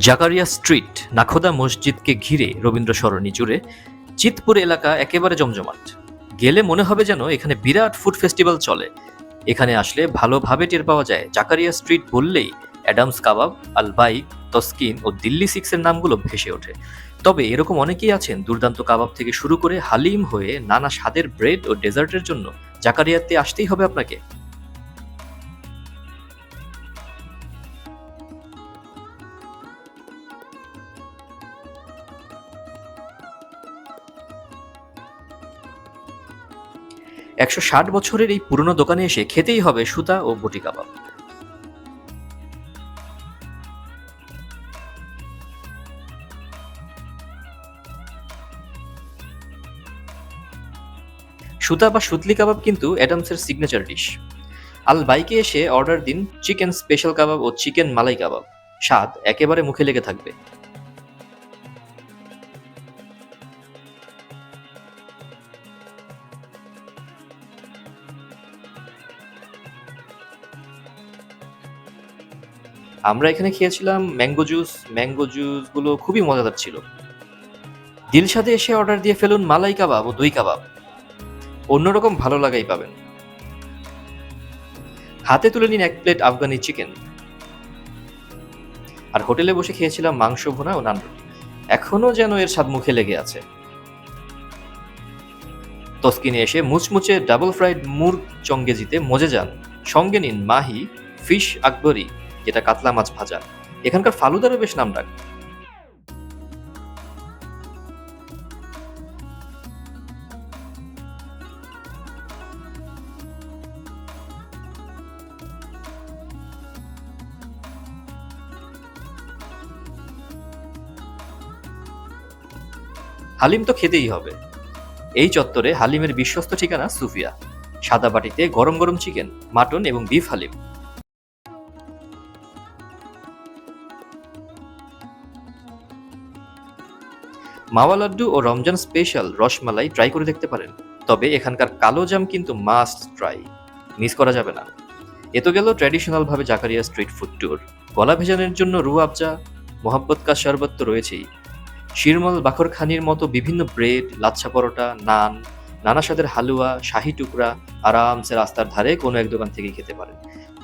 Zakaria street, Nakhoda মসজিদকে ঘিরে রবীন্দ্র সরণি জুড়ে চিতপুর এলাকা একেবারে জমজমাট। গেলে মনে হবে যেন এখানে বিরাট ফুড ফেস্টিভ্যাল চলে। এখানে আসলে ভালোভাবে টের পাওয়া যায়, জাকারিয়া স্ট্রিট বললেই অ্যাডামস কাবাব, আল বাইক, তস্কিন ও দিল্লি সিক্সের নামগুলো ভেসে ওঠে। তবে এরকম অনেকেই আছেন দুর্দান্ত কাবাব থেকে শুরু করে হালিম হয়ে নানা স্বাদের ব্রেড ও ডেজার্টের জন্য জাকারিয়াতে আসতেই হবে আপনাকে। ১৬০ বছরের এই পুরনো দোকানে এসে খেতেই হবে সুতা ও বটি কাবাব। সুতা বা সুতলি কাবাব কিন্তু অ্যাডামসের সিগনেচার ডিশ। আল বাইকে এসে অর্ডার দিন চিকেন স্পেশাল কাবাব ও চিকেন মালাই কাবাব। স্বাদ একেবারে মুখে লেগে থাকবে। আমরা এখানে খেয়েছিলাম ম্যাঙ্গো জুসগুলো খুবই মজাদার ছিল। দিলশাদে এসে অর্ডার দিয়ে ফেলুন মালাই কাবাব ও দই কাবাব। অন্যরকম ভালো লাগাই পাবেন। হাতে তুলে নিন এক প্লেট আফগানি চিকেন। আর হোটেলে বসে খেয়েছিলাম মাংস ভুনা ও নান রুটি। এখনো যেন এর স্বাদ মুখে লেগে আছে। তস্কিনে এসে মুচমুচে ডাবল ফ্রাইড মুর্গ চঙ্গেজিতে মজে যান। সঙ্গে নিন মাহি, ফিশ আকবরি, যেটা কাতলা মাছ ভাজা। এখানকার ফালুদারও বেশ নামডাক। হালিম তো খেতেই হবে। এই চত্বরে হালিমের বিশ্বস্ত ঠিকানা সুফিয়া। সাদা বাটিতে গরম গরম চিকেন, মাটন এবং বিফ হালিম। মাওয়া লাড্ডু ও রমজান স্পেশাল রসমালাই ট্রাই করে দেখতে পারেন। তবে এখানকার কালো জাম কিন্তু মাস্ট ট্রাই, মিস করা যাবে না। এ তো গেল ট্র্যাডিশনাল ভাবে জাকারিয়া স্ট্রিট ফুড ট্যুর। গলা ভেজানোর জন্য রুহ আফজা, মোহাব্বত কা শরবত তো রয়েছেই। শিরমল বাখরখানির মতো বিভিন্ন ব্রেড, লাচ্ছা পরোটা, নান, নানা স্বাদের হালুয়া, শাহী টুকরা আরামসে রাস্তার ধারে কোনো এক দোকান থেকেই খেতে পারেন।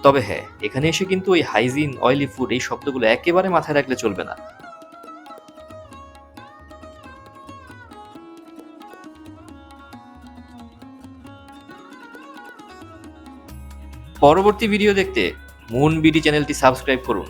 তবে হ্যাঁ, এখানে এসে কিন্তু ওই হাইজিন, অয়েলি ফুড এই শব্দগুলো একেবারে মাথায় রাখলে চলবে না। পরবর্তী ভিডিও দেখতে মুন বিডি চ্যানেলটি সাবস্ক্রাইব করুন।